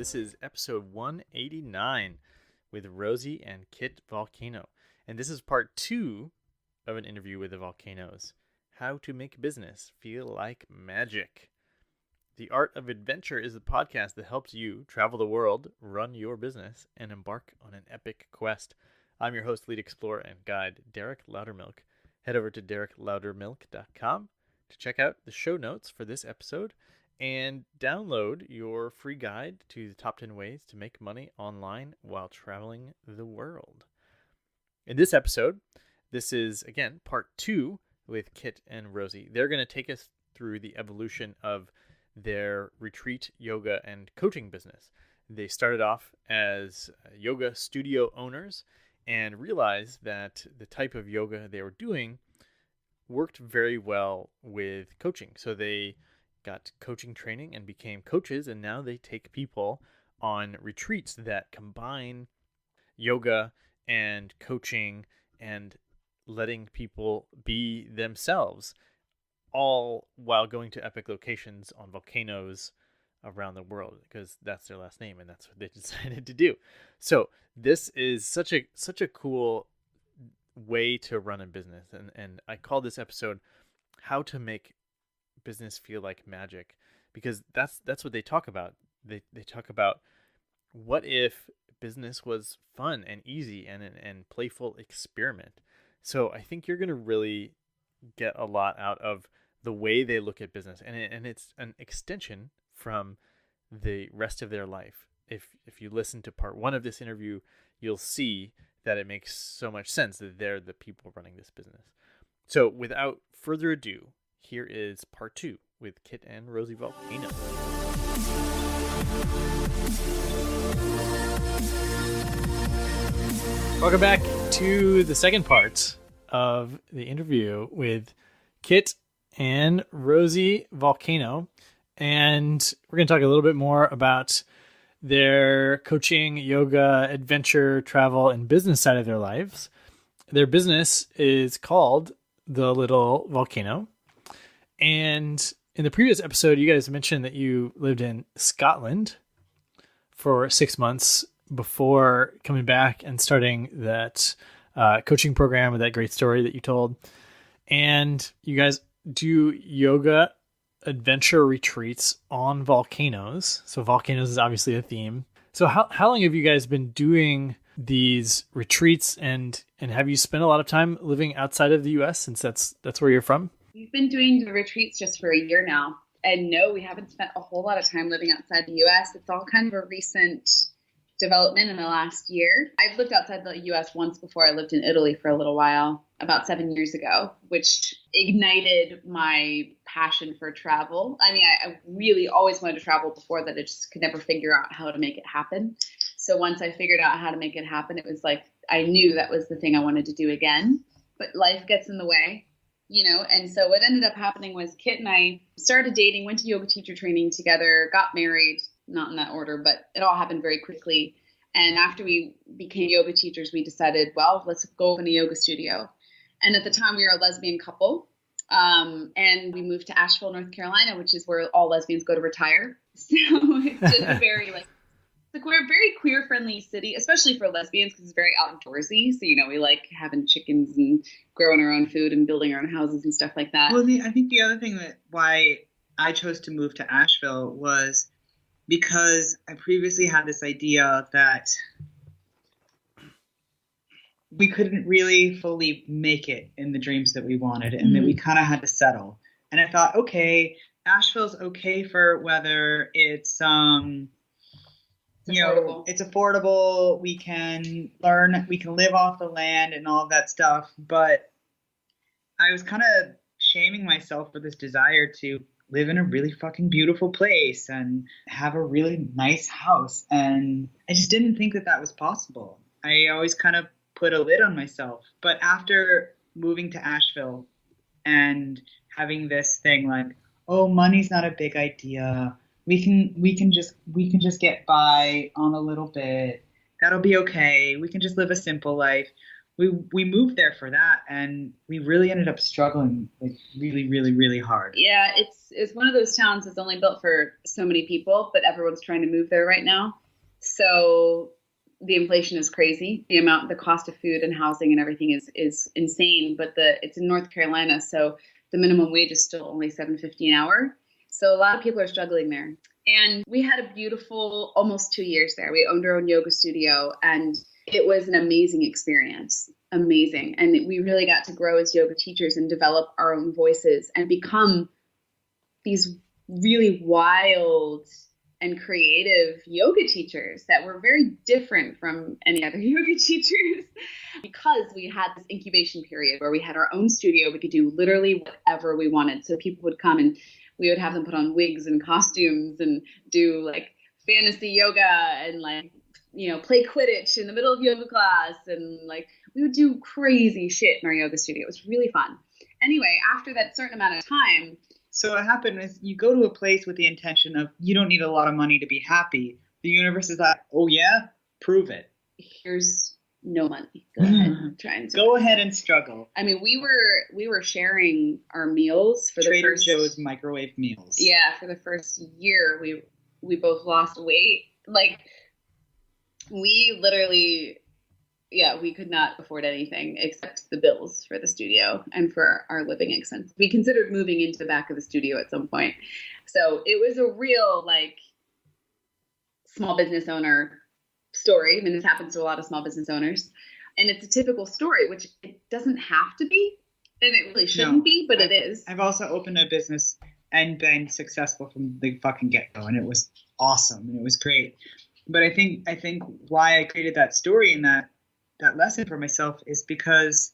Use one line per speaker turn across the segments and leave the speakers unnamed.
This is episode 189 with Rosie and Kit Volcano. And this is part 2 of an interview with the Volcanos. How to make business feel like magic. The Art of Adventure is the podcast that helps you travel the world, run your business, and embark on an epic quest. I'm your host, lead explorer, and guide, Derek Loudermilk. Head over to derekloudermilk.com to check out the show notes for this episode and download your free guide to the top 10 ways to make money online while traveling the world. In this episode, this is, again, part 2 with Kit and Rosie. They're going to take us through the evolution of their retreat, yoga, and coaching business. They started off as yoga studio owners and realized that the type of yoga they were doing worked very well with coaching. So they got coaching training and became coaches, and now they take people on retreats that combine yoga and coaching and letting people be themselves, all while going to epic locations on volcanoes around the world, because that's their last name and that's what they decided to do. So this is such a cool way to run a business, and I call this episode How to Make Business Feel Like Magic, because that's what they talk about. They talk about, what if business was fun and easy and playful experiment. So I think you're going to really get a lot out of the way they look at business, and it's an extension from the rest of their life. If you listen to part 1 of this interview, you'll see that it makes so much sense that they're the people running this business. So without further ado, here is part 2 with Kit and Rosie Volcano. Welcome back to the second part of the interview with Kit and Rosie Volcano. And we're going to talk a little bit more about their coaching, yoga, adventure, travel, and business side of their lives. Their business is called The Little Volcano. And in the previous episode, you guys mentioned that you lived in Scotland for 6 months before coming back and starting that coaching program with that great story that you told. And you guys do yoga adventure retreats on volcanoes. So volcanoes is obviously a theme. So how long have you guys been doing these retreats, and have you spent a lot of time living outside of the US, since that's where you're from?
We've been doing the retreats just for a year now. And no, we haven't spent a whole lot of time living outside the US. It's all kind of a recent development in the last year. I've lived outside the US once before. I lived in Italy for a little while, about 7 years ago, which ignited my passion for travel. I mean, I really always wanted to travel before that. I just could never figure out how to make it happen. So once I figured out how to make it happen, it was like I knew that was the thing I wanted to do again. But life gets in the way. And so what ended up happening was Kit and I started dating, went to yoga teacher training together, got married, not in that order, but it all happened very quickly. And after we became yoga teachers, we decided, well, let's go open a yoga studio. And at the time we were a lesbian couple. And we moved to Asheville, North Carolina, which is where all lesbians go to retire. So it's just a very we're a very queer friendly city, especially for lesbians, because it's very outdoorsy. So, we like having chickens and growing our own food and building our own houses and stuff like that.
Well, I think the other thing why I chose to move to Asheville was because I previously had this idea that we couldn't really fully make it in the dreams that we wanted, and that we kind of had to settle. And I thought, okay, Asheville's okay for whether it's it's affordable. We can learn, we can live off the land and all of that stuff. But I was kind of shaming myself for this desire to live in a really fucking beautiful place and have a really nice house. And I just didn't think that was possible. I always kind of put a lid on myself. But after moving to Asheville and having this thing like, oh, money's not a big idea. We can just get by on a little bit. That'll be okay. We can just live a simple life. we moved there for that, and we really ended up struggling like really, really, really hard.
Yeah, it's one of those towns that's only built for so many people, but everyone's trying to move there right now. So the inflation is crazy. The cost of food and housing and everything is insane. But it's in North Carolina, so the minimum wage is still only $7.50 an hour. So a lot of people are struggling there. And we had a beautiful almost 2 years there. We owned our own yoga studio, and it was an amazing experience. Amazing. And we really got to grow as yoga teachers and develop our own voices and become these really wild and creative yoga teachers that were very different from any other yoga teachers, because we had this incubation period where we had our own studio. We could do literally whatever we wanted. So people would come and we would have them put on wigs and costumes and do like fantasy yoga and like, play Quidditch in the middle of yoga class. And like, we would do crazy shit in our yoga studio. It was really fun. Anyway, after that certain amount of time.
So what happened is you go to a place with the intention of you don't need a lot of money to be happy. The universe is like, oh yeah, prove it.
Here's no money. Go ahead, try and
go ahead and struggle.
I mean, we were sharing our meals for
Trader
the first
Joe's microwave meals.
Yeah, for the first year, we both lost weight. Like, we literally, we could not afford anything except the bills for the studio and for our living expenses. We considered moving into the back of the studio at some point. So it was a real, like, small business owner story. I mean, this happens to a lot of small business owners. And it's a typical story, which it doesn't have to be, and it really shouldn't be, but it is.
I've also opened a business and been successful from the fucking get-go, and it was awesome, and it was great. But I think why I created that story and that lesson for myself is because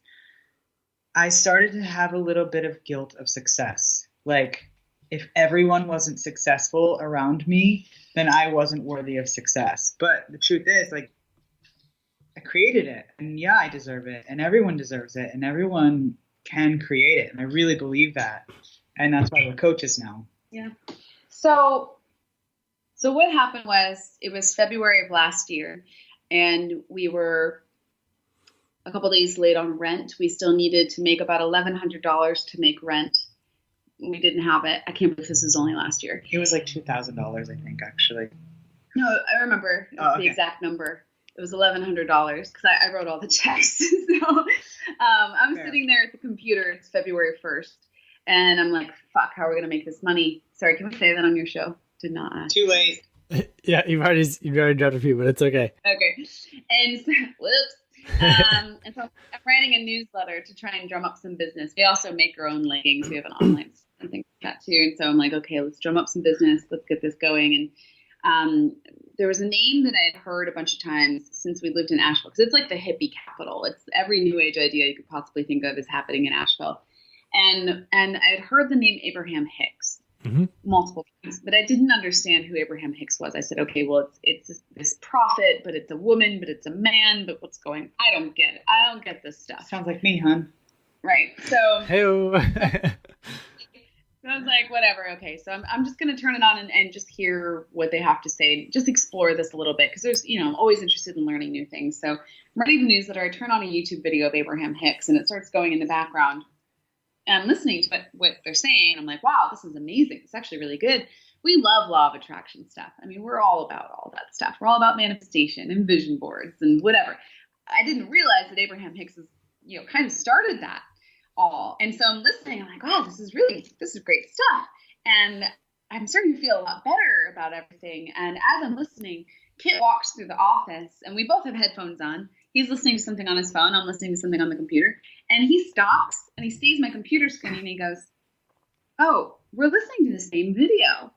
I started to have a little bit of guilt of success. Like, if everyone wasn't successful around me, then I wasn't worthy of success. But the truth is, like, I created it, and I deserve it, and everyone deserves it, and everyone can create it. And I really believe that. And that's why we're coaches now.
Yeah. So what happened was, it was February of last year, and we were a couple days late on rent. We still needed to make about $1,100 to make rent. We didn't have it. I can't believe this was only last year.
It was like $2,000, I think, actually.
No, I remember the exact number. It was $1,100 because I wrote all the checks. So I'm sitting there at the computer. It's February 1st. And I'm like, fuck, how are we going to make this money? Sorry, can we say that on your show? Did not ask.
Too late.
Yeah, you've already dropped a few, but it's okay.
Okay. And so, whoops. And so I'm writing a newsletter to try and drum up some business. We also make our own leggings. We have an online and things like that too. And so I'm like, okay, let's drum up some business. Let's get this going. And there was a name that I had heard a bunch of times since we lived in Asheville, because it's like the hippie capital. It's every new age idea you could possibly think of is happening in Asheville. And I had heard the name Abraham Hicks multiple times, but I didn't understand who Abraham Hicks was. I said, okay, well, it's this prophet, but it's a woman, but it's a man, but what's going? I don't get it. I don't get this stuff.
Sounds like me, hon.
Right. So.
Hey-o.
So I was like, whatever. Okay. So I'm just going to turn it on and just hear what they have to say. Just explore this a little bit. Cause there's, I'm always interested in learning new things. So I'm writing the newsletter. I turn on a YouTube video of Abraham Hicks and it starts going in the background. And I'm listening to what they're saying. I'm like, wow, this is amazing. It's actually really good. We love law of attraction stuff. I mean, we're all about all that stuff. We're all about manifestation and vision boards and whatever. I didn't realize that Abraham Hicks is, kind of started that all. And so I'm listening. I'm like, oh, this is great stuff. And I'm starting to feel a lot better about everything. And as I'm listening, Kit walks through the office and we both have headphones on. He's listening to something on his phone. I'm listening to something on the computer. And he stops and he sees my computer screen and he goes, oh, we're listening to the same video,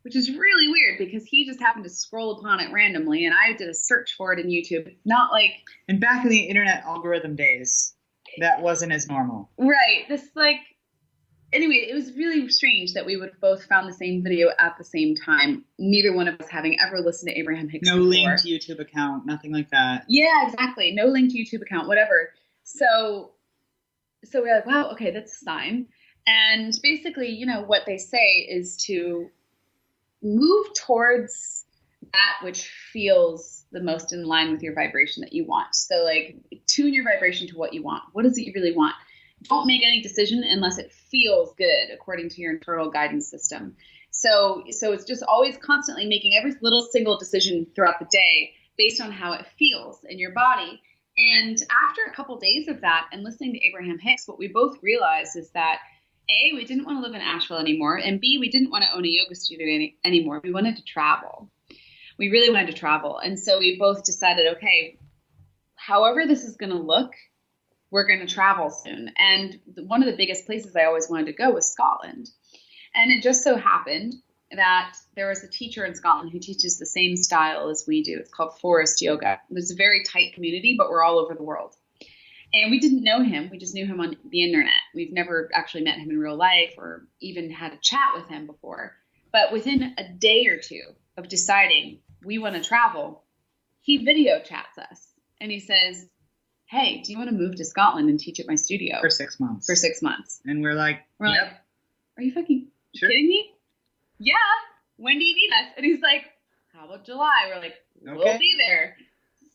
which is really weird because he just happened to scroll upon it randomly. And I did a search for it in YouTube. It's not like.
And back in the internet algorithm days, that wasn't as normal.
Right. Anyway, it was really strange that we would have both found the same video at the same time. Neither one of us having ever listened to Abraham Hicks before.
Linked YouTube account, nothing like that.
Yeah, exactly. No linked YouTube account, whatever. So we're like, wow, okay, that's a sign. And basically, what they say is to move towards that which feels the most in line with your vibration that you want. So like tune your vibration to what you want. What is it you really want? Don't make any decision unless it feels good according to your internal guidance system. So it's just always constantly making every little single decision throughout the day based on how it feels in your body. And after a couple days of that and listening to Abraham Hicks, what we both realized is that A, we didn't want to live in Asheville anymore, and B, we didn't want to own a yoga studio anymore. We wanted to travel. We really wanted to travel. And so we both decided, okay, however this is going to look, we're going to travel soon. And one of the biggest places I always wanted to go was Scotland. And it just so happened that there was a teacher in Scotland who teaches the same style as we do. It's called Forest Yoga. It's a very tight community, but we're all over the world. And we didn't know him. We just knew him on the internet. We've never actually met him in real life or even had a chat with him before. But within a day or two of deciding we want to travel, he video chats us. And he says, hey, do you want to move to Scotland and teach at my studio?
For 6 months.
For 6 months.
And we're like,
are you fucking kidding me? Yeah. When do you need us? And he's like, how about July? We're like, we'll be there.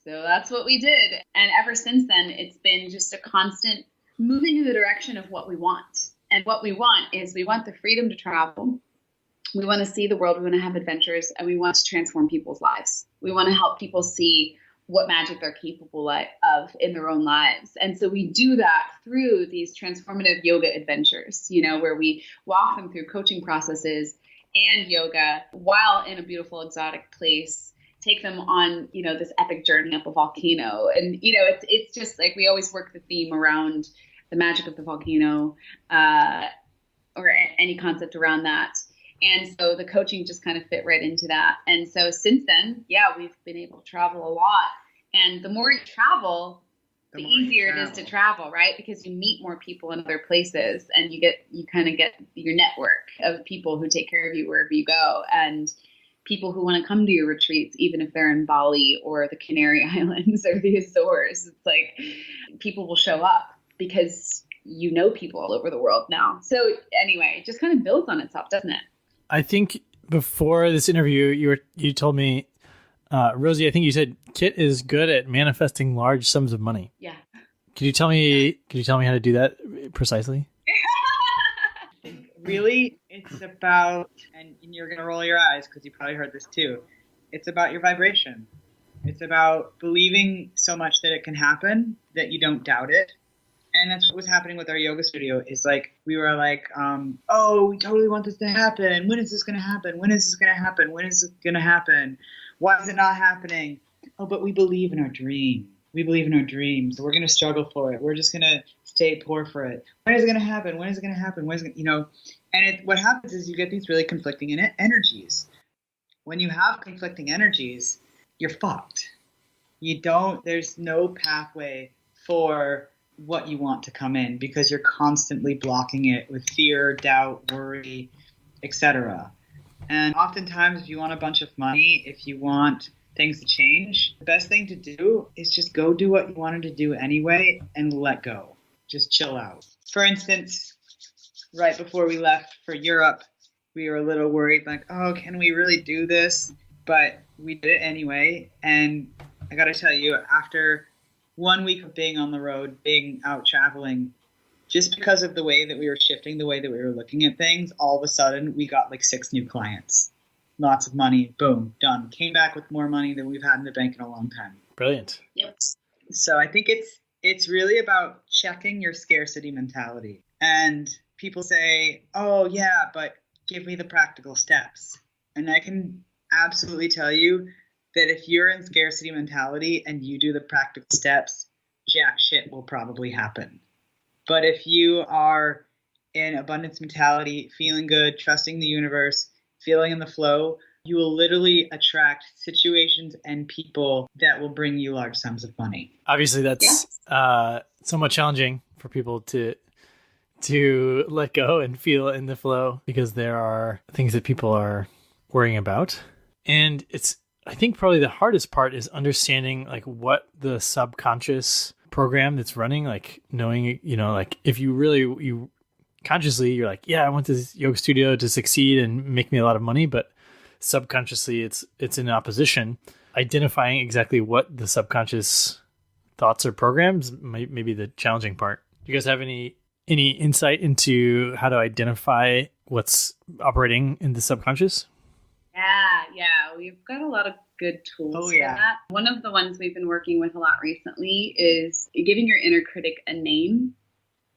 So that's what we did. And ever since then, it's been just a constant moving in the direction of what we want. And what we want is we want the freedom to travel. We want to see the world. We want to have adventures. And we want to transform people's lives. We want to help people see what magic they're capable of in their own lives. And so we do that through these transformative yoga adventures, where we walk them through coaching processes and yoga while in a beautiful exotic place, take them on, this epic journey up a volcano. And, it's just like we always work the theme around the magic of the volcano or any concept around that. And so the coaching just kind of fit right into that. And so since then, we've been able to travel a lot. And the more you travel, the easier it is to travel, right? Because you meet more people in other places and you kind of get your network of people who take care of you wherever you go. And people who want to come to your retreats, even if they're in Bali or the Canary Islands or the Azores. It's like people will show up because you know people all over the world now. So anyway, it just kind of builds on itself, doesn't it?
I think before this interview, you told me, Rosie, I think you said Kit is good at manifesting large sums of money.
Yeah.
Could you tell me how to do that precisely?
Really, it's about, and you're going to roll your eyes because you probably heard this too, it's about your vibration. It's about believing so much that it can happen that you don't doubt it. And that's what was happening with our yoga studio is like, we were like, we totally want this to happen. When is this going to happen? When is this going to happen? When is it going to happen? Why is it not happening? Oh, but we believe in our dream. We believe in our dreams. So we're going to struggle for it. We're just going to stay poor for it. When is it going to happen? When is it going to happen? When is it, and what happens is you get these really conflicting energies. When you have conflicting energies, you're fucked. There's no pathway for what you want to come in because you're constantly blocking it with fear, doubt, worry, etc. And oftentimes if you want a bunch of money, if you want things to change, the best thing to do is just go do what you wanted to do anyway and let go. Just chill out. For instance, right before we left for Europe, we were a little worried, like, oh, can we really do this? But we did it anyway. And I got to tell you, after 1 week of being on the road, being out traveling, just because of the way that we were shifting, the way that we were looking at things, all of a sudden we got like 6 new clients. Lots of money, boom, done. Came back with more money than we've had in the bank in a long time.
Brilliant.
Yep.
So I think it's really about checking your scarcity mentality. And people say, oh yeah, but give me the practical steps. And I can absolutely tell you that if you're in scarcity mentality and you do the practical steps, jack shit will probably happen. But if you are in abundance mentality, feeling good, trusting the universe, feeling in the flow, you will literally attract situations and people that will bring you large sums of money.
Obviously, that's somewhat challenging for people to let go and feel in the flow because there are things that people are worrying about. And I think probably the hardest part is understanding like what the subconscious program that's running, like knowing, like if you consciously, you're like, yeah, I want this yoga studio to succeed and make me a lot of money. But subconsciously it's in opposition. Identifying exactly what the subconscious thoughts or programs may be the challenging part. Do you guys have any insight into how to identify what's operating in the subconscious?
Yeah, we've got a lot of good tools
Oh,
for
yeah.
that. One of the ones we've been working with a lot recently is giving your inner critic a name.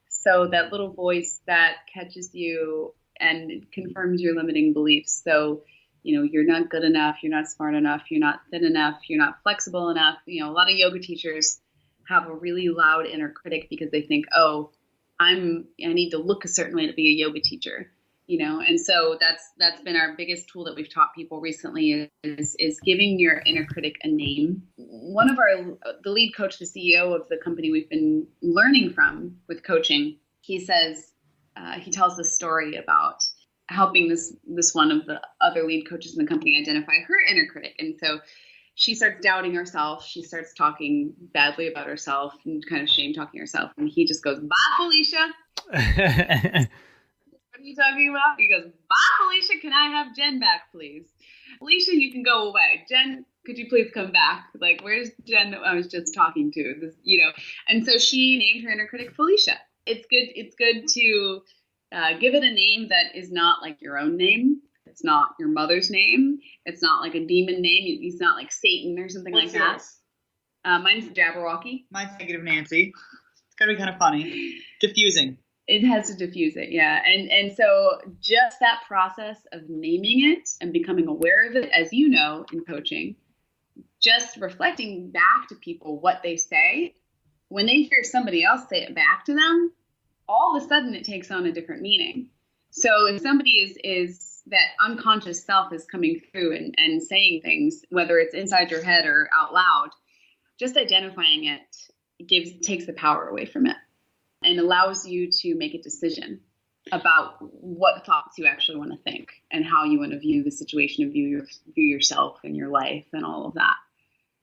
So that little voice that catches you and confirms your limiting beliefs. So, you're not good enough, you're not smart enough, you're not thin enough, you're not flexible enough. A lot of yoga teachers have a really loud inner critic because they think, oh, I need to look a certain way to be a yoga teacher. And so that's been our biggest tool that we've taught people recently is giving your inner critic a name. One of the lead coach, the CEO of the company we've been learning from with coaching, he says, he tells this story about helping this one of the other lead coaches in the company identify her inner critic. And so she starts doubting herself. She starts talking badly about herself and kind of shame talking herself. And he just goes, "Bye, Felicia." What are you talking about? He goes, "Bye, Felicia. Can I have Jen back, please? Felicia, you can go away. Jen, could you please come back? Like, where's Jen that I was just talking to?" And so she named her inner critic Felicia. It's good to give it a name that is not like your own name. It's not your mother's name. It's not like a demon name. It's not like Satan or something like that. Mine's Jabberwocky.
Mine's Negative Nancy. It's gotta be kind of funny. Diffusing.
It has to diffuse it, yeah. And so just that process of naming it and becoming aware of it, as you know, in coaching, just reflecting back to people what they say, when they hear somebody else say it back to them, all of a sudden it takes on a different meaning. So if somebody is that unconscious self is coming through and saying things, whether it's inside your head or out loud, just identifying it takes the power away from it and allows you to make a decision about what thoughts you actually want to think and how you want to view the situation and view yourself and your life and all of that.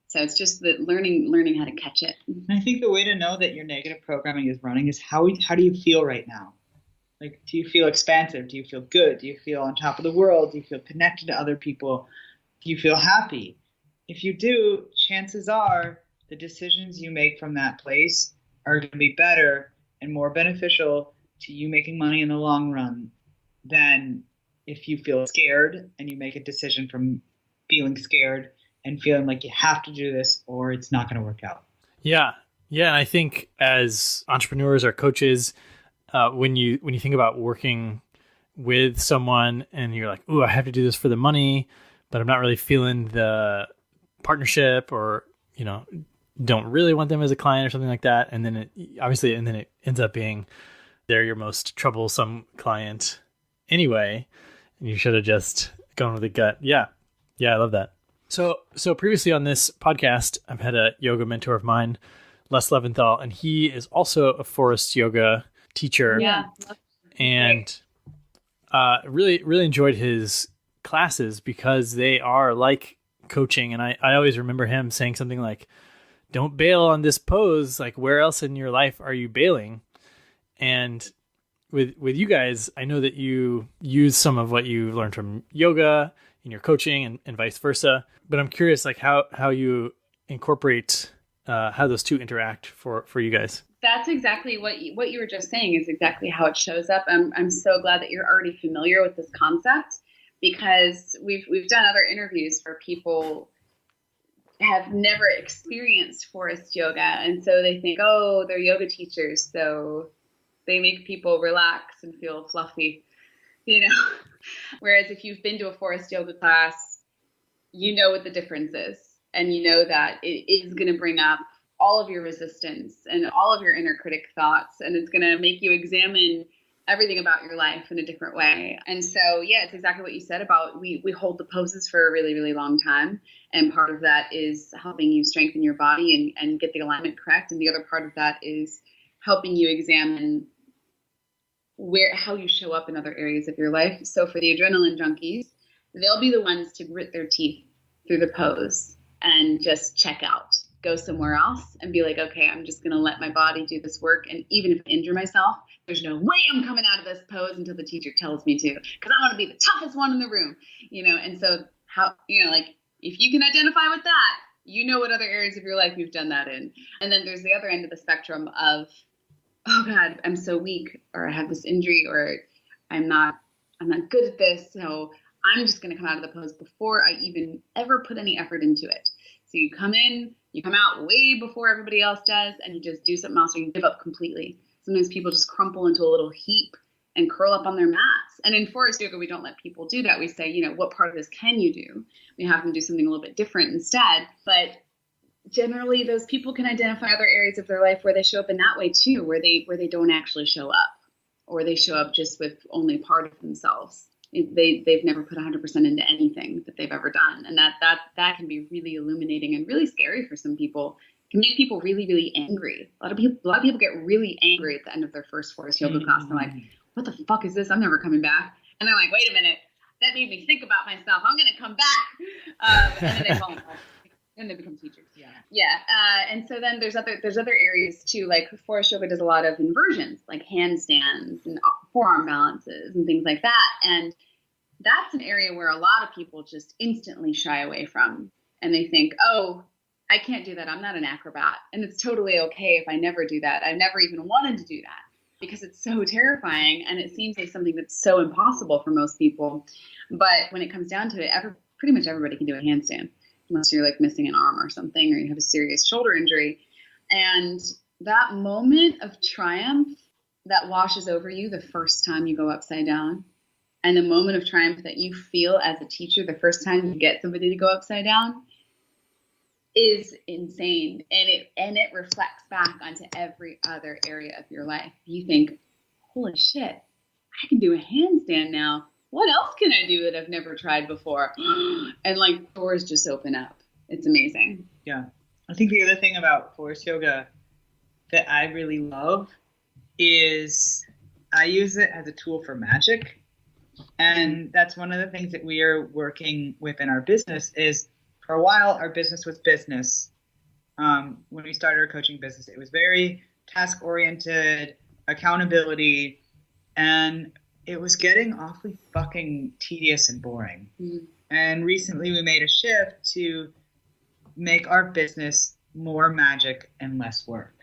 So it's just that learning how to catch it.
And I think the way to know that your negative programming is running is how do you feel right now? Like, do you feel expansive? Do you feel good? Do you feel on top of the world? Do you feel connected to other people? Do you feel happy? If you do, chances are the decisions you make from that place are going to be better and more beneficial to you making money in the long run than if you feel scared and you make a decision from feeling scared and feeling like you have to do this or it's not going to work out.
Yeah. And I think as entrepreneurs or coaches, when you think about working with someone and you're like, "Ooh, I have to do this for the money, but I'm not really feeling the partnership," or, don't really want them as a client or something like that. And then it ends up being they're your most troublesome client anyway. And you should have just gone with the gut. Yeah. I love that. So previously on this podcast, I've had a yoga mentor of mine, Les Leventhal, and he is also a forest yoga teacher.
Yeah.
And really, really enjoyed his classes because they are like coaching. And I always remember him saying something like, "Don't bail on this pose. Like, where else in your life are you bailing?" And with you guys, I know that you use some of what you learned from yoga in your coaching and vice versa. But I'm curious, like how you incorporate how those two interact for you guys.
That's exactly what you were just saying is exactly how it shows up. I'm so glad that you're already familiar with this concept because we've done other interviews where people have never experienced forest yoga. And so they think, oh, they're yoga teachers, so they make people relax and feel fluffy, Whereas if you've been to a forest yoga class, you know what the difference is. And you know that it is going to bring up all of your resistance and all of your inner critic thoughts. And it's going to make you examine everything about your life in a different way. And so, yeah, it's exactly what you said about we hold the poses for a really, really long time. And part of that is helping you strengthen your body and get the alignment correct. And the other part of that is helping you examine how you show up in other areas of your life. So for the adrenaline junkies, they'll be the ones to grit their teeth through the pose and just check out, go somewhere else and be like, okay, I'm just going to let my body do this work. And even if I injure myself, there's no way I'm coming out of this pose until the teacher tells me to, because I want to be the toughest one in the room, And so how, like if you can identify with that, what other areas of your life you've done that in. And then there's the other end of the spectrum of, oh God, I'm so weak, or I have this injury, or I'm not good at this. So I'm just going to come out of the pose before I even ever put any effort into it. So you come in, you come out way before everybody else does, and you just do something else, or you give up completely. Sometimes people just crumple into a little heap and curl up on their mats. And in forest yoga, we don't let people do that. We say, what part of this can you do? We have them do something a little bit different instead. But generally, those people can identify other areas of their life where they show up in that way too, where they don't actually show up, or they show up just with only part of themselves. They've never put 100% into anything that they've ever done. And that can be really illuminating and really scary for some people. It can make people really, really angry. A lot of people get really angry at the end of their first forest yoga class. They're like, what the fuck is this? I'm never coming back. And they're like, wait a minute, that made me think about myself. I'm going to come back. And then they fall in love. And they become teachers. Yeah. And so then there's other areas too, like forest yoga does a lot of inversions, like handstands and forearm balances and things like that. And that's an area where a lot of people just instantly shy away from. And they think, oh, I can't do that. I'm not an acrobat. And it's totally okay if I never do that. I've never even wanted to do that because it's so terrifying. And it seems like something that's so impossible for most people. But when it comes down to it, pretty much everybody can do a handstand, unless you're like missing an arm or something, or you have a serious shoulder injury. And that moment of triumph that washes over you the first time you go upside down, and the moment of triumph that you feel as a teacher the first time you get somebody to go upside down, is insane. And it reflects back onto every other area of your life. You think, holy shit, I can do a handstand now. What else can I do that I've never tried before? And like doors just open up. It's amazing.
Yeah. I think the other thing about forest yoga that I really love is I use it as a tool for magic. And that's one of the things that we are working with in our business is, for a while, our business was business. When we started our coaching business, it was very task-oriented, accountability, and it was getting awfully fucking tedious and boring. Mm-hmm. And recently we made a shift to make our business more magic and less work.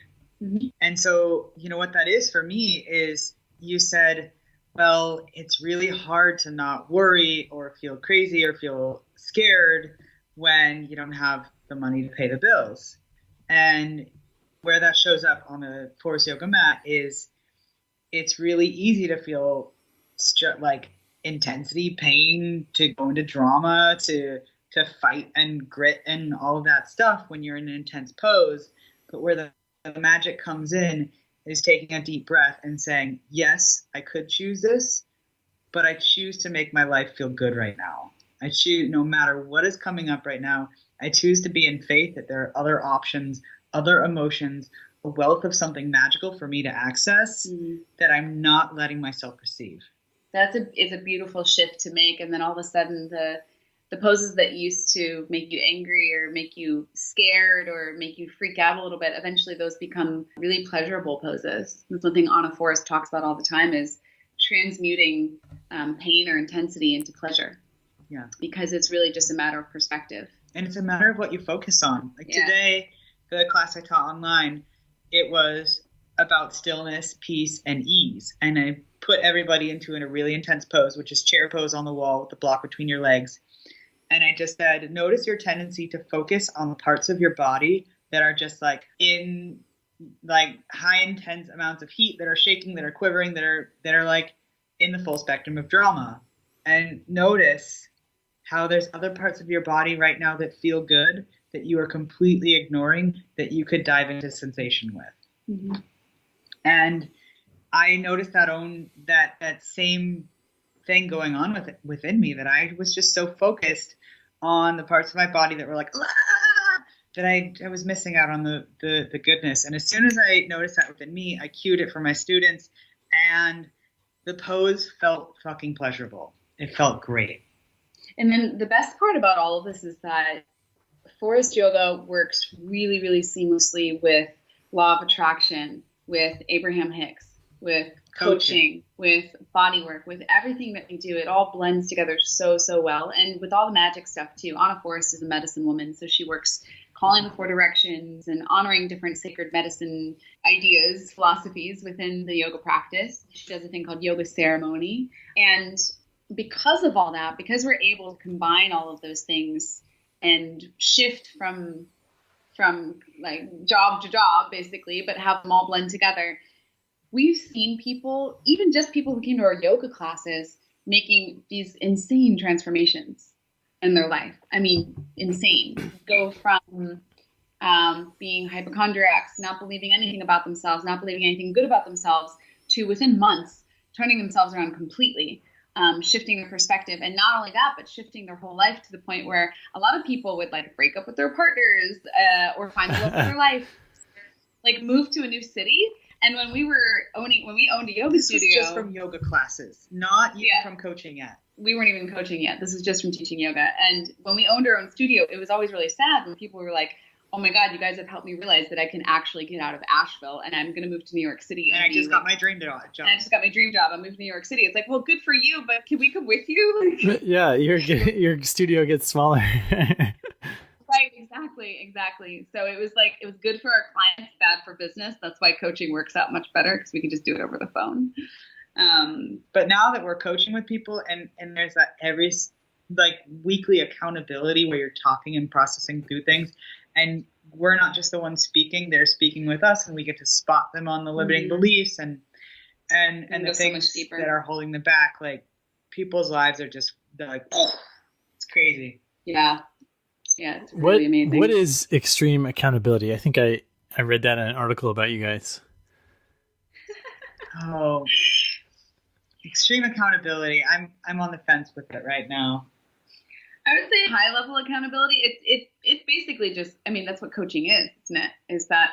Mm-hmm. And so, what that is for me is, you said, well, it's really hard to not worry or feel crazy or feel scared when you don't have the money to pay the bills. And where that shows up on the forest yoga mat is, it's really easy to feel like intensity, pain, to go into drama, to fight and grit and all of that stuff when you're in an intense pose. But where the magic comes in is taking a deep breath and saying, yes, I could choose this, but I choose to make my life feel good right now. I choose, no matter what is coming up right now, I choose to be in faith that there are other options, other emotions, a wealth of something magical for me to access that I'm not letting myself receive.
It's a beautiful shift to make. And then all of a sudden the poses that used to make you angry or make you scared or make you freak out a little bit, eventually those become really pleasurable poses. That's one thing Anna Forrest talks about all the time, is transmuting pain or intensity into pleasure.
Yeah.
Because it's really just a matter of perspective.
And it's a matter of what you focus on. Like today, the class I taught online, it was about stillness, peace, and ease. And I put everybody into a really intense pose, which is chair pose on the wall with the block between your legs. And I just said, notice your tendency to focus on the parts of your body that are just like in like high intense amounts of heat, that are shaking, that are quivering, that are like in the full spectrum of drama. And notice how there's other parts of your body right now that feel good, that you are completely ignoring, that you could dive into sensation with. Mm-hmm. And I noticed that same thing going on within me, that I was just so focused on the parts of my body that were like, that I was missing out on the goodness. And as soon as I noticed that within me, I cued it for my students, and the pose felt fucking pleasurable. It felt great.
And then the best part about all of this is that forest yoga works really, really seamlessly with law of attraction, with Abraham Hicks, with coaching, with body work, with everything that we do. It all blends together so well. And with all the magic stuff too. Anna Forrest is a medicine woman, so she works calling the four directions and honoring different sacred medicine ideas, philosophies within the yoga practice. She does a thing called yoga ceremony. And because of all that, because we're able to combine all of those things and shift from like job to job basically, but have them all blend together, we've seen people, even just people who came to our yoga classes, making these insane transformations in their life. I mean, insane. Go from being hypochondriacs, not believing anything about themselves, not believing anything good about themselves, to within months turning themselves around completely, shifting their perspective. And not only that, but shifting their whole life to the point where a lot of people would like break up with their partners or find the love of their life, like move to a new city. And when we owned a yoga studio,
this was just from yoga classes, not even from coaching yet.
We weren't even coaching yet. This is just from teaching yoga. And when we owned our own studio, it was always really sad when people were like, oh my God, you guys have helped me realize that I can actually get out of Asheville and I'm going to move to New York City.
And I just got my dream job.
And I just got my dream job. I moved to New York City. It's like, well, good for you, but can we come with you? Like,
yeah, your studio gets smaller.
Right, exactly. So it was good for our clients, bad for business. That's why coaching works out much better, because we can just do it over the phone.
But now that we're coaching with people and there's that every weekly accountability where you're talking and processing through things, and we're not just the ones speaking, they're speaking with us, and we get to spot them on the limiting beliefs and the things so that are holding them back. Like, people's lives are just, they're like, oh, it's crazy.
Yeah, it's really amazing.
What is extreme accountability? I think I read that in an article about you guys.
Oh, extreme accountability. I'm on the fence with it right now.
I would say high level accountability. It's basically just, I mean, that's what coaching is, isn't it? Is that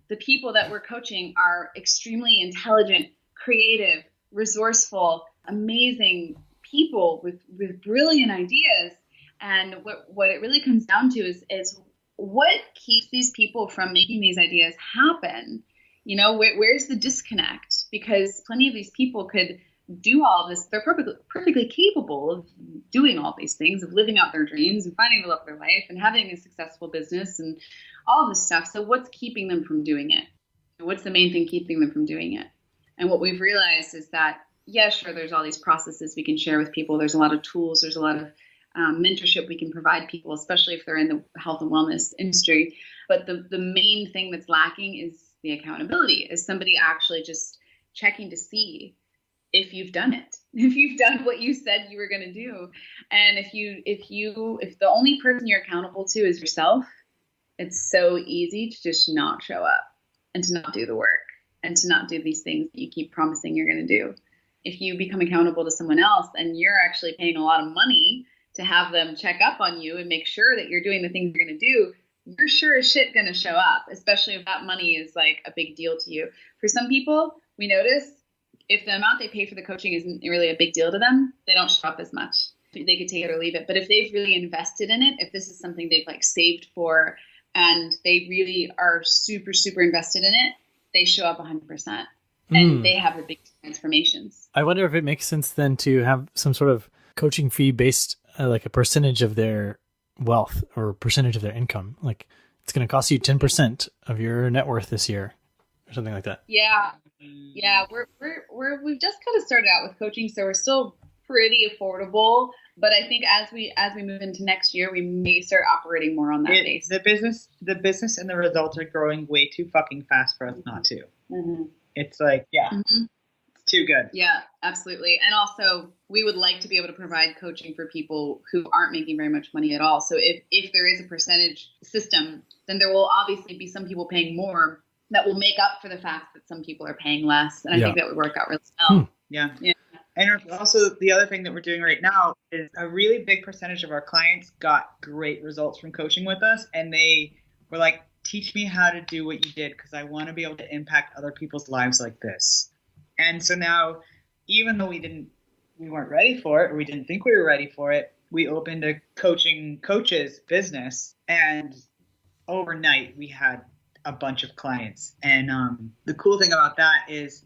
the people that we're coaching are extremely intelligent, creative, resourceful, amazing people with brilliant ideas. And what it really comes down to is what keeps these people from making these ideas happen? You know, where's the disconnect? Because plenty of these people could do all of this. They're perfectly capable of doing all these things, of living out their dreams and finding the love of their life and having a successful business and all of this stuff. So what's keeping them from doing it? What's the main thing keeping them from doing it? And what we've realized is that, yeah, sure, there's all these processes we can share with people. There's a lot of tools. There's a lot of mentorship we can provide people, especially if they're in the health and wellness industry. But the main thing that's lacking is the accountability, is somebody actually just checking to see if you've done it, if you've done what you said you were going to do. And if the only person you're accountable to is yourself, it's so easy to just not show up and to not do the work and to not do these things that you keep promising you're going to do. If you become accountable to someone else and you're actually paying a lot of money to have them check up on you and make sure that you're doing the things you're going to do, you're sure as shit going to show up, especially if that money is like a big deal to you. For some people, we notice if the amount they pay for the coaching isn't really a big deal to them, they don't show up as much. They could take it or leave it. But if they've really invested in it, if this is something they've like saved for and they really are super, super invested in it, they show up 100%. And they have the big transformations.
I wonder if it makes sense then to have some sort of coaching fee based like a percentage of their wealth or percentage of their income. Like, it's going to cost you 10% of your net worth this year or something like that.
Yeah. We've just kind of started out with coaching, so we're still pretty affordable. But I think as we move into next year, we may start operating more on that base.
The business and the results are growing way too fucking fast for us not to. Mm-hmm. It's like, it's too good.
Yeah, absolutely. And also, we would like to be able to provide coaching for people who aren't making very much money at all. So if there is a percentage system, then there will obviously be some people paying more that will make up for the fact that some people are paying less. And I think that would work out really well.
Yeah. And also, the other thing that we're doing right now is a really big percentage of our clients got great results from coaching with us. And they were like, teach me how to do what you did, because I want to be able to impact other people's lives like this. And so now, even though we weren't ready for it, or we didn't think we were ready for it, we opened a coaches business, and overnight we had a bunch of clients. And the cool thing about that is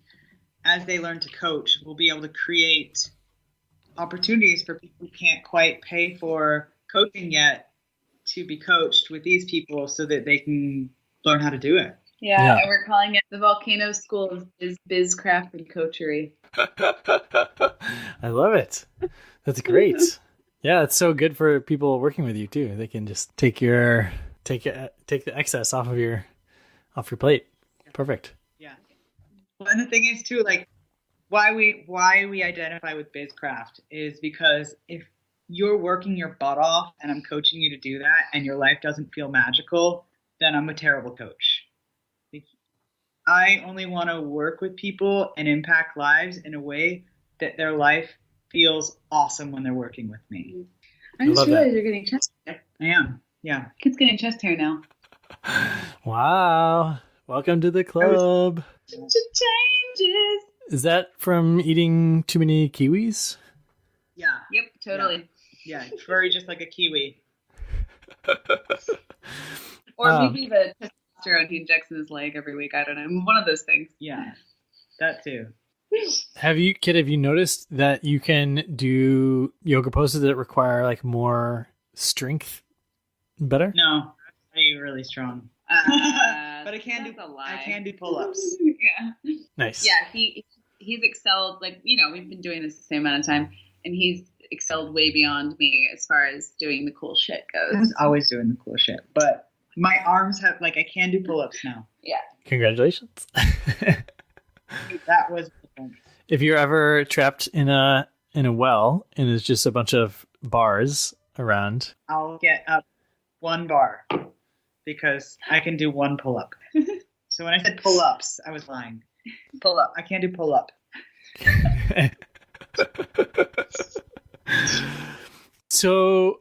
as they learn to coach, we'll be able to create opportunities for people who can't quite pay for coaching yet to be coached with these people so that they can learn how to do it.
Yeah. And we're calling it the Volcano School of Bizcraft and Coachery.
I love it. That's great. Yeah, it's so good for people working with you too. They can just take the excess off your plate. Perfect.
Yeah. Well, and the thing is too, like why we identify with Bizcraft is because if you're working your butt off and I'm coaching you to do that and your life doesn't feel magical, then I'm a terrible coach. I only want to work with people and impact lives in a way that their life feels awesome when they're working with me.
I just realized you're getting chest hair.
I am. Yeah.
Kid's getting chest hair now.
Wow. Welcome to the club.
Changes.
Is that from eating too many kiwis?
Yeah.
Yep, totally.
Yeah, it's very just like a kiwi.
Or maybe the testosterone he injects in his leg every week. I don't know. One of those things.
Yeah, that too.
Have you noticed that you can do yoga poses that require like more strength better?
No, I'm really strong. But I can do pull-ups.
Yeah.
Nice.
Yeah, he's excelled. Like, we've been doing this the same amount of time, and he's excelled way beyond me as far as doing the cool shit goes.
I was always doing the cool shit, but my arms have I can do pull-ups now.
Yeah.
Congratulations.
That was.
If you're ever trapped in a well and there's just a bunch of bars around,
I'll get up one bar because I can do one pull-up. So when I said pull-ups, I was lying. Pull-up. I can't do pull-up.
So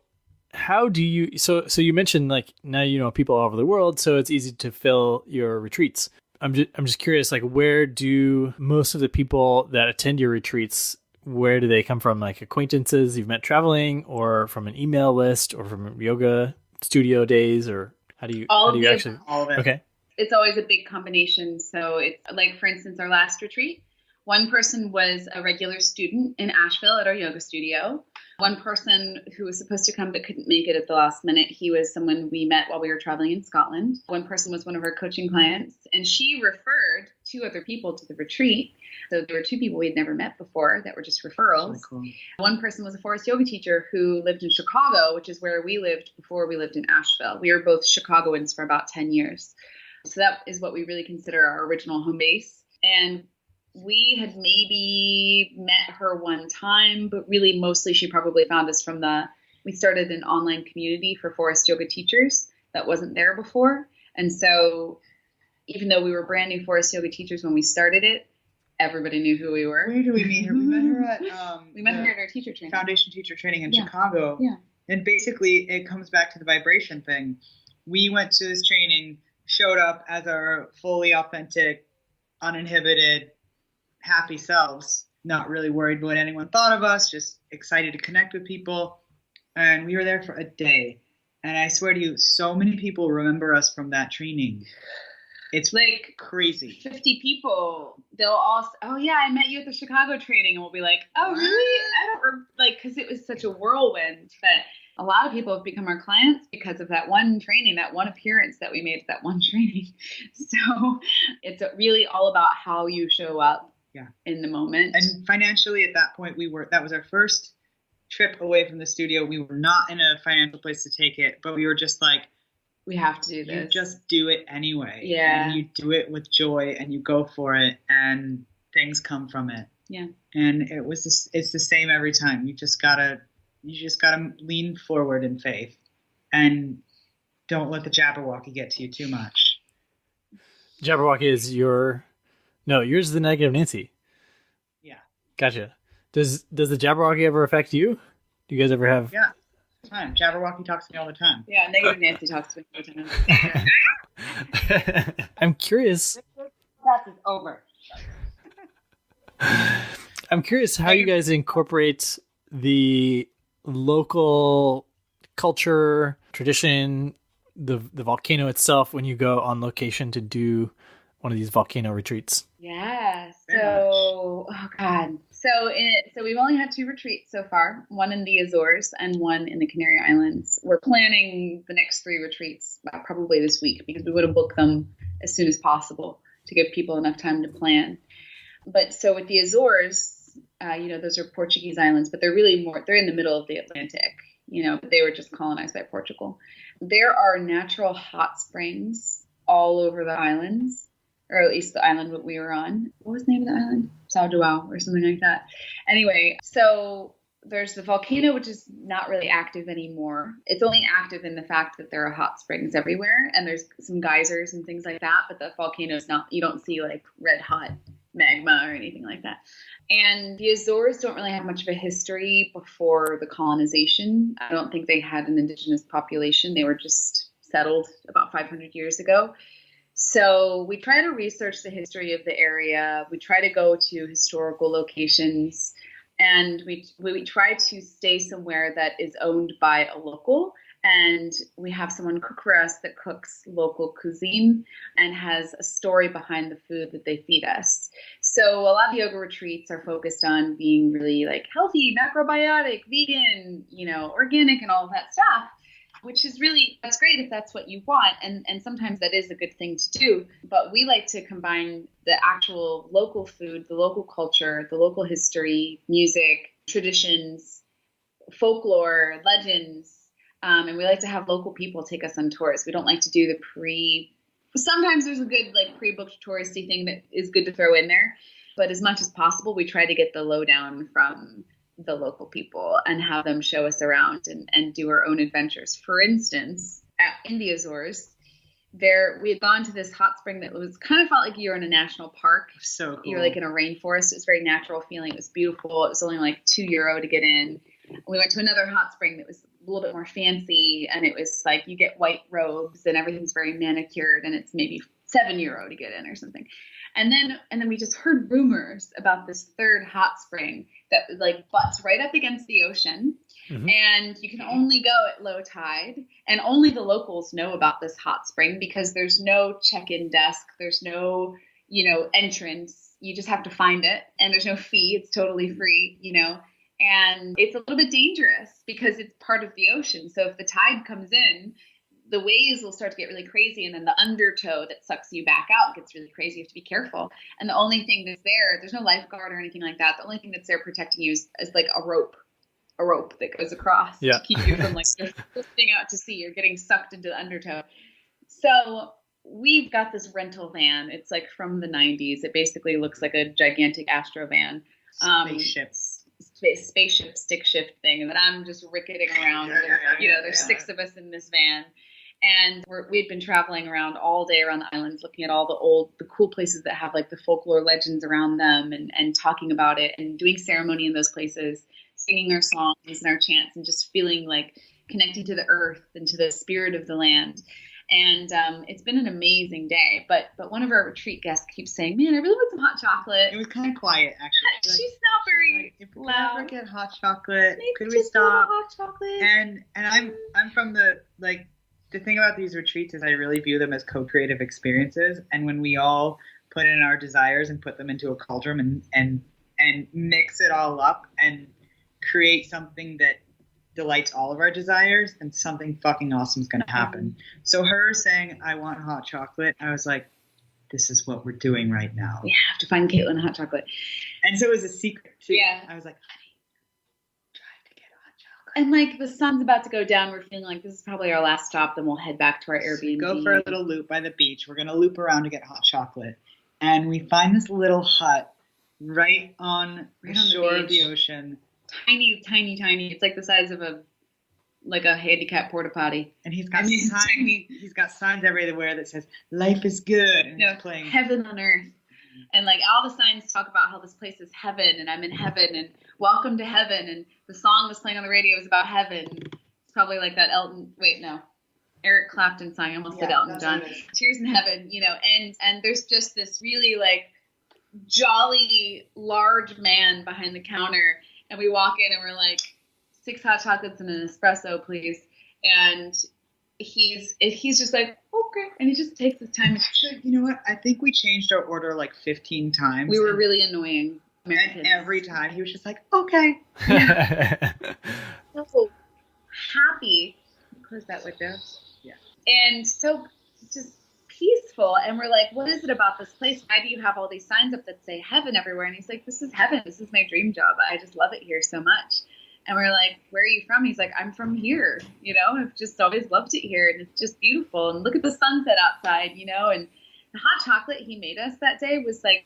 how do you, so you mentioned like now you know people all over the world, so it's easy to fill your retreats. I'm just curious, like where do most of the people that attend your retreats, where do they come from? Like acquaintances you've met traveling, or from an email list, or from yoga studio days, or how do you actually?
All of it.
Okay.
It's always a big combination. So it's like, for instance, our last retreat, one person was a regular student in Asheville at our yoga studio. One person who was supposed to come but couldn't make it at the last minute, he was someone we met while we were traveling in Scotland. One person was one of our coaching clients, and she referred two other people to the retreat. So there were two people we'd never met before that were just referrals.
Really cool.
One person was a forest yoga teacher who lived in Chicago, which is where we lived before we lived in Asheville. We were both Chicagoans for about 10 years. So that is what we really consider our original home base. And we had maybe met her one time, but really mostly she probably found us from we started an online community for forest yoga teachers that wasn't there before. And so even though we were brand new forest yoga teachers when we started it, everybody knew who we were.
Where did we meet her? We met her at
we met her at our teacher training.
Foundation teacher training in Chicago.
Yeah.
And basically it comes back to the vibration thing. We went to this training, showed up as our fully authentic, uninhibited, happy selves, not really worried what anyone thought of us, just excited to connect with people. And we were there for a day. And I swear to you, so many people remember us from that training. It's like crazy.
50 people, they'll all, oh yeah, I met you at the Chicago training. And we'll be like, oh really? I don't, because it was such a whirlwind. But a lot of people have become our clients because of that one training, that one appearance that we made at that one training. So it's really all about how you show up in the moment.
And financially at that point, that was our first trip away from the studio. We were not in a financial place to take it, but we were just like,
we have to do this.
You just do it anyway.
Yeah.
And you do it with joy and you go for it and things come from it.
Yeah.
And it's the same every time. You just gotta lean forward in faith and don't let the Jabberwocky get to you too much.
Jabberwocky is yours is the negative Nancy.
Yeah.
Gotcha. Does the Jabberwocky ever affect you? Do you guys ever have?
Yeah. Time. Jabberwocky talks to me all the time.
Yeah, negative Nancy talks to me all the time.
I'm curious.
Class is over.
I'm curious how you guys incorporate the local culture, tradition, the volcano itself when you go on location to do one of these volcano retreats?
Yeah. So, oh God. So we've only had 2 retreats so far, one in the Azores and one in the Canary Islands. We're planning the next 3 retreats probably this week because we would have booked them as soon as possible to give people enough time to plan. But so with the Azores, those are Portuguese islands, but they're in the middle of the Atlantic, but they were just colonized by Portugal. There are natural hot springs all over the islands, or at least the island that we were on. What was the name of the island? Sao Joao or something like that. Anyway, so there's the volcano, which is not really active anymore. It's only active in the fact that there are hot springs everywhere, and there's some geysers and things like that, but the volcano is not, you don't see like red hot magma or anything like that. And the Azores don't really have much of a history before the colonization. I don't think they had an indigenous population. They were just settled about 500 years ago. So we try to research the history of the area. We try to go to historical locations, and we try to stay somewhere that is owned by a local. And we have someone cook for us that cooks local cuisine and has a story behind the food that they feed us. So a lot of yoga retreats are focused on being really like healthy, macrobiotic, vegan, organic and all of that stuff, which is that's great if that's what you want. And sometimes that is a good thing to do. But we like to combine the actual local food, the local culture, the local history, music, traditions, folklore, legends. And we like to have local people take us on tours. We don't like to do sometimes there's a good pre-booked touristy thing that is good to throw in there. But as much as possible, we try to get the lowdown from the local people and have them show us around and do our own adventures. For instance, in the Azores, we had gone to this hot spring that was kind of felt like you were in a national park.
So cool.
You were like in a rainforest. It was very natural feeling. It was beautiful. It was only like €2 to get in. We went to another hot spring that was a little bit more fancy, and it was like you get white robes and everything's very manicured, and it's maybe €7 to get in or something. And then we just heard rumors about this third hot spring that butts right up against the ocean. Mm-hmm. And you can only go at low tide, and only the locals know about this hot spring because there's no check-in desk. There's no, entrance. You just have to find it, and there's no fee. It's totally free, and it's a little bit dangerous because it's part of the ocean. So if the tide comes in, the waves will start to get really crazy, and then the undertow that sucks you back out gets really crazy. You have to be careful. And the only thing that's there's no lifeguard or anything like that. The only thing that's there protecting you is like a rope that goes across to keep you from drifting out to sea or getting sucked into the undertow. So we've got this rental van. It's from the 90s. It basically looks like a gigantic Astro van. Spaceship stick shift thing that I'm just ricketing around. There's 6 of us in this van. And we'd been traveling around all day around the islands, looking at all the cool places that have the folklore legends around them and talking about it and doing ceremony in those places, singing our songs and our chants and just feeling connecting to the earth and to the spirit of the land. And it's been an amazing day. But one of our retreat guests keeps saying, man, I really want some hot chocolate.
It was kind of quiet, actually.
She's not very
if we
loud.
ever get hot chocolate,
maybe
could we stop?
Hot chocolate.
And I'm from the thing about these retreats is I really view them as co-creative experiences. And when we all put in our desires and put them into a cauldron and mix it all up and create something that delights all of our desires, then something fucking awesome is going to happen. So her saying, I want hot chocolate, I was like, this is what we're doing right now.
We have to find Caitlin hot chocolate.
And so it was a secret too.
Yeah.
I was like, honey, drive to get hot chocolate.
And the sun's about to go down. We're feeling this is probably our last stop. Then we'll head back to our Airbnb.
Go for a little loop by the beach. We're going to loop around to get hot chocolate. And we find this little hut right on the shore of the ocean.
Tiny, tiny, tiny. It's the size of a handicap porta potty.
And he's got he's got signs everywhere that says life is good. And he's playing
heaven on earth. And all the signs talk about how this place is heaven and I'm in heaven and welcome to heaven. And the song was playing on the radio is about heaven. It's probably that Eric Clapton song. I almost said Elton John. Tears in Heaven, and there's just this really jolly large man behind the counter. And we walk in and we're 6 hot chocolates and an espresso, please. And he's just like, okay, and he just takes his time.
You know what? I think we changed our order like 15 times.
We were really annoying Americans.
And every time he was just like, okay.
So happy. Close that window.
Yeah.
And so just peaceful. And we're like, what is it about this place? Why do you have all these signs up that say heaven everywhere? And he's like, this is heaven. This is my dream job. I just love it here so much. And we're like, where are you from? He's like, I'm from here. I've just always loved it here. And it's just beautiful. And look at the sunset outside, and the hot chocolate he made us that day was like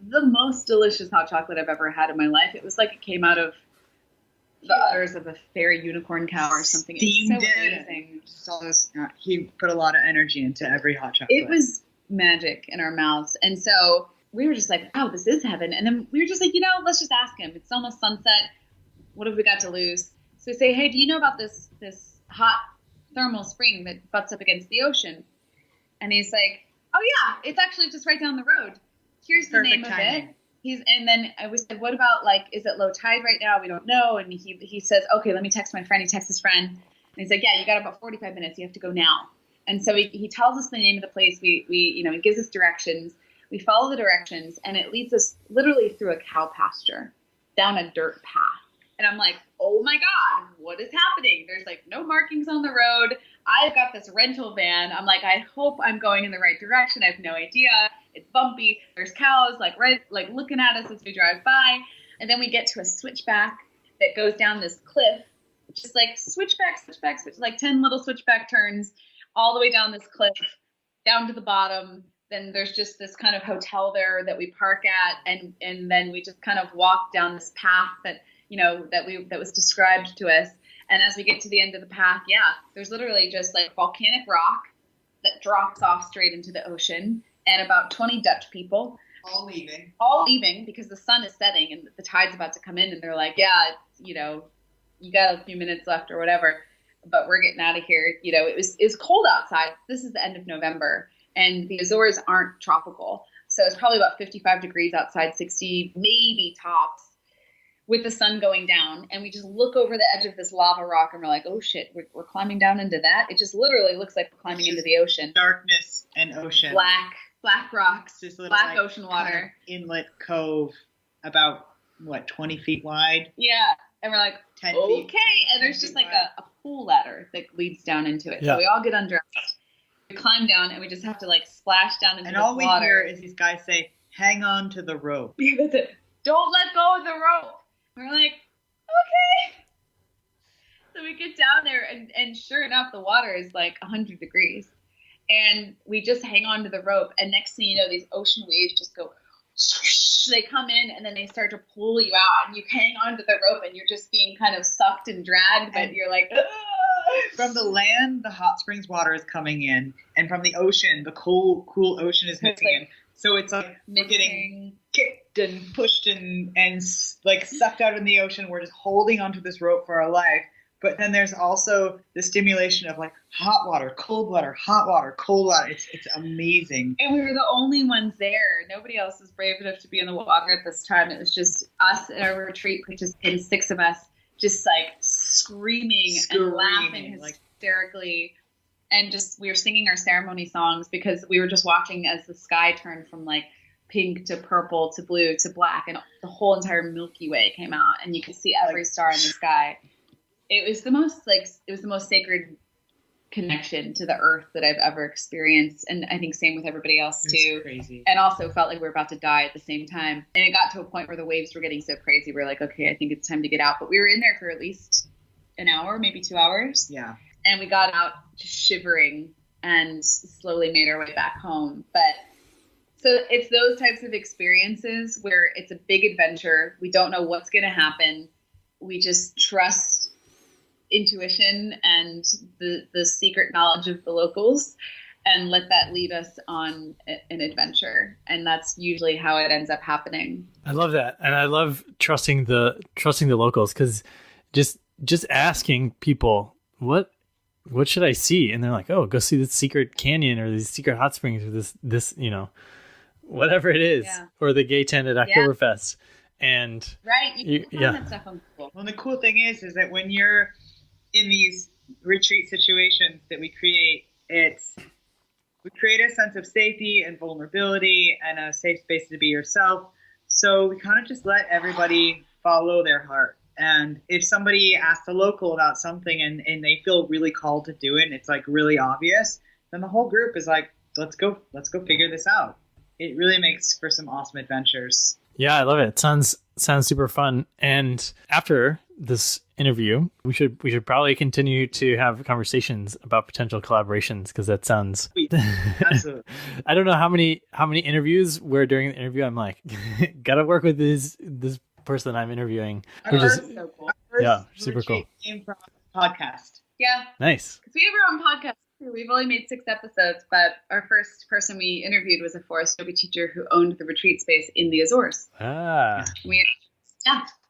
the most delicious hot chocolate I've ever had in my life. It was like it came out of the udders of a fairy unicorn cow or something.
Steamed
it was so amazing.
He put a lot of energy into every hot chocolate.
It was magic in our mouths. And so we were just like, oh, this is heaven. And then we were just like, let's just ask him. It's almost sunset. What have we got to lose? So we say, hey, do you know about this hot thermal spring that butts up against the ocean? And he's like, oh yeah, it's actually just right down the road. Here's the name of it. And then I was like, what about is it low tide right now? We don't know. And he says, okay, let me text my friend. He texts his friend. And he's like, yeah, you got about 45 minutes. You have to go now. And so he tells us the name of the place. We he gives us directions. We follow the directions, and it leads us literally through a cow pasture down a dirt path. And I'm like, oh my God, what is happening? There's no markings on the road. I've got this rental van. I'm like, I hope I'm going in the right direction. I have no idea. It's bumpy. There's cows looking at us as we drive by. And then we get to a switchback that goes down this cliff, just switchback, 10 little switchback turns all the way down this cliff, down to the bottom. Then there's just this kind of hotel there that we park at. And then we just kind of walk down this path that was described to us. And as we get to the end of the path, there's literally just volcanic rock that drops off straight into the ocean, and about 20 Dutch people.
All leaving
because the sun is setting and the tide's about to come in, and they're like, yeah, you got a few minutes left or whatever, but we're getting out of here. It's cold outside. This is the end of November, and the Azores aren't tropical. So it's probably about 55 degrees outside, 60 maybe tops, with the sun going down. And we just look over the edge of this lava rock, and we're like, oh shit, we're climbing down into that. It just literally looks like we're climbing into the ocean.
Darkness and ocean.
Black rocks,
just little,
black ocean water.
Kind of inlet cove about 20 feet wide.
Yeah. And we're like,
10
okay.
Feet,
and there's just a pool ladder that leads down into it.
Yeah.
So we all get undressed. We climb down, and we just have to splash down into the water.
And all we hear is these guys say, hang on to the rope.
Yeah, that's it. Don't let go of the rope. We're like, okay. So we get down there, and sure enough, the water is 100 degrees. And we just hang on to the rope. And next thing you know, these ocean waves just go, they come in, and then they start to pull you out. And you hang onto the rope, and you're just being kind of sucked and dragged. But you're like, ah!
From the land, the hot springs water is coming in. And from the ocean, the cool ocean is mixing in. So it's we're getting kicked and pushed and sucked out in the ocean. We're just holding onto this rope for our life. But then there's also the stimulation of hot water, cold water, hot water, cold water. It's amazing.
And we were the only ones there. Nobody else was brave enough to be in the water at this time. It was just us and our retreat participants, 6 of us, just screaming and laughing hysterically. And we were singing our ceremony songs because we were just watching as the sky turned from pink to purple to blue to black, and the whole entire Milky Way came out, and you could see every star in the sky. It was the most sacred connection to the earth that I've ever experienced, and I think same with everybody else too.
Crazy.
And also felt like we were about to die at the same time. And it got to a point where the waves were getting so crazy, we were like, okay, I think it's time to get out. But we were in there for at least an hour, maybe 2 hours.
Yeah.
And we got out just shivering and slowly made our way back home. But so it's those types of experiences where it's a big adventure. We don't know what's going to happen. We just trust intuition and the secret knowledge of the locals, and let that lead us on an adventure. And that's usually how it ends up happening.
I love that. And I love trusting the locals, because just asking people, what should I see? And they're like, oh, go see this secret canyon or these secret hot springs or this, whatever it is, or the gay tent at Oktoberfest. And
right. You can find that stuff on Google.
Well, the cool thing is that when you're in these retreat situations that we create, we create a sense of safety and vulnerability and a safe space to be yourself. So we kind of just let everybody follow their heart. And if somebody asks a local about something and they feel really called to do it, and it's like really obvious, then the whole group is like, let's go figure this out. It really makes for some awesome adventures.
Yeah, I love it. It sounds super fun. And after this interview, we should probably continue to have conversations about potential collaborations, because that sounds
Absolutely.
I don't know how many interviews where during the interview I'm like, gotta work with this person I'm interviewing. Which is
so cool.
Yeah, super cool.
Came from a podcast.
Yeah.
Nice.
Because we have our own podcast. We've only made 6 episodes, but our first person we interviewed was a forest yoga teacher who owned the retreat space in the Azores.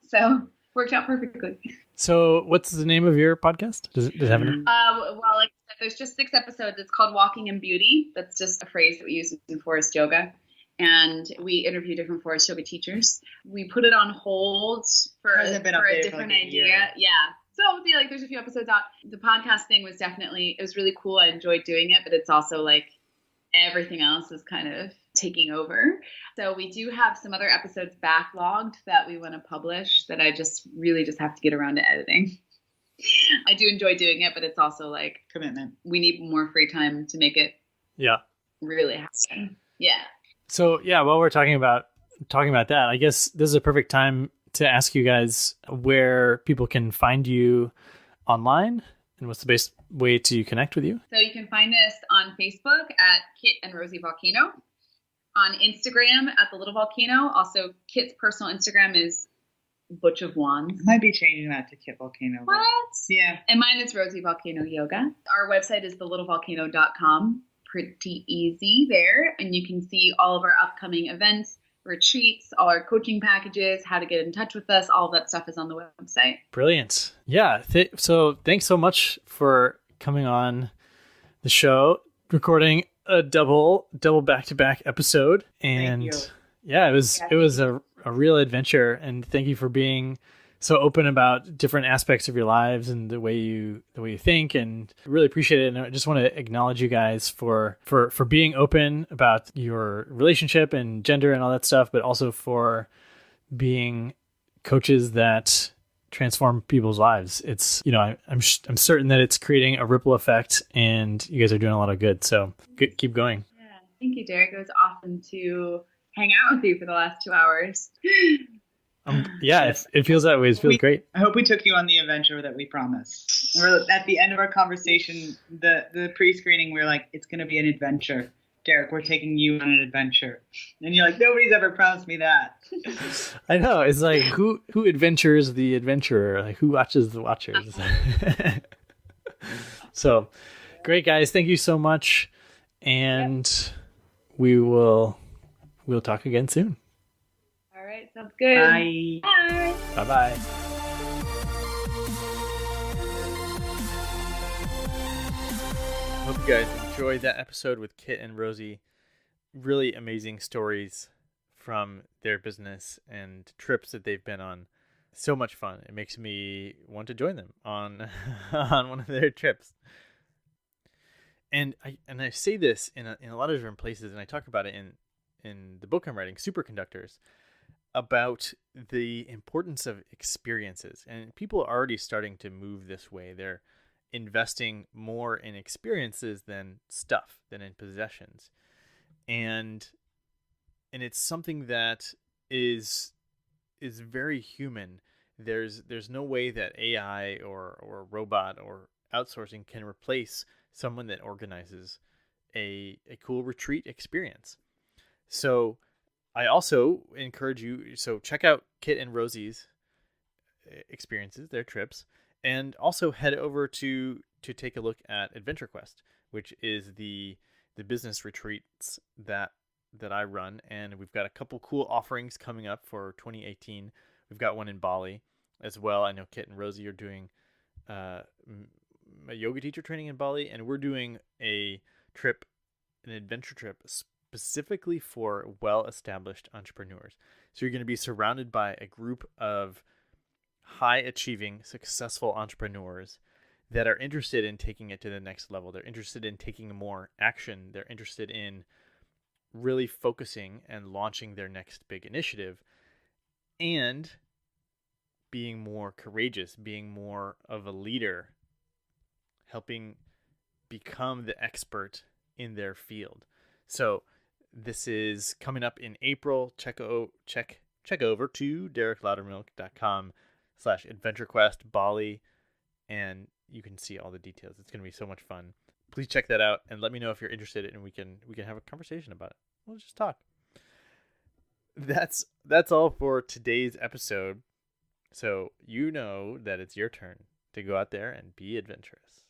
So worked out perfectly.
So what's the name of your podcast? Does it have a name?
Well, like I said, there's just 6 episodes. It's called Walking in Beauty. That's just a phrase that we use in forest yoga. And we interview different forest yoga teachers. We put it on hold for a different idea. Yeah. So yeah, like there's a few episodes out. The podcast thing was it was really cool. I enjoyed doing it, but it's also like everything else is kind of taking over. So we do have some other episodes backlogged that we want to publish that I just have to get around to editing. I do enjoy doing it, but it's also like
commitment.
We need more free time to make it really happen. Yeah.
So yeah, while we're talking about that, I guess this is a perfect time to ask you guys where people can find you online and what's the best way to connect with you.
So you can find us on Facebook at Kit and Rosie Volcano, on Instagram at The Little Volcano. Also, Kit's personal Instagram is Butch of Wands.
I might be changing that to Kit Volcano.
What?
Yeah.
And mine is Rosie Volcano Yoga. Our website is thelittlevolcano.com. Pretty easy there. And you can see all of our upcoming events, retreats, all our coaching packages, how to get in touch with us. All of that stuff is on the website.
Brilliant. Yeah. So thanks so much for coming on the show, recording a double back-to-back episode. And yeah, it was a real adventure. And thank you for being so open about different aspects of your lives and the way you think, and really appreciate it. And I just want to acknowledge you guys for being open about your relationship and gender and all that stuff, but also for being coaches that transform people's lives. It's, I'm certain that it's creating a ripple effect, and you guys are doing a lot of good. So keep going.
Yeah. Thank you, Derek. It was awesome to hang out with you for the last 2 hours.
It feels that way. It feels great.
I hope we took you on the adventure that we promised. At the end of our conversation, the pre-screening, we were like, it's going to be an adventure. Derek, we're taking you on an adventure. And you're like, nobody's ever promised me that.
I know. It's like, who adventures the adventurer? Like, who watches the watchers? So, great, guys. Thank you so much. And we'll talk again soon.
All right. Sounds good.
Bye.
Bye.
Bye-bye. Hope you guys enjoyed that episode with Kit and Rosie. Really amazing stories from their business and trips that they've been on. So much fun. It makes me want to join them on on one of their trips. And I say this in a lot of different places, and I talk about it in the book I'm writing, Superconductors, about the importance of experiences. And people are already starting to move this way. They're investing more in experiences than stuff, than in possessions. And it's something that is very human. There's no way that AI or robot or outsourcing can replace someone that organizes a cool retreat experience. So I also encourage you, so check out Kit and Rosie's experiences, their trips, and also head over to take a look at Adventure Quest, which is the business retreats that I run. And we've got a couple cool offerings coming up for 2018. We've got one in Bali as well. I know Kit and Rosie are doing a yoga teacher training in Bali, and we're doing an adventure trip specifically for well-established entrepreneurs. So you're going to be surrounded by a group of high-achieving, successful entrepreneurs that are interested in taking it to the next level. They're interested in taking more action. They're interested in really focusing and launching their next big initiative and being more courageous, being more of a leader, helping become the expert in their field. So this is coming up in April. Check over to derekloudermilk.com/AdventureQuest Bali, and you can see all the details. It's going to be so much fun. Please check that out and let me know if you're interested, and we can have a conversation about it. We'll just talk. That's all for today's episode. So you know that it's your turn to go out there and be adventurous.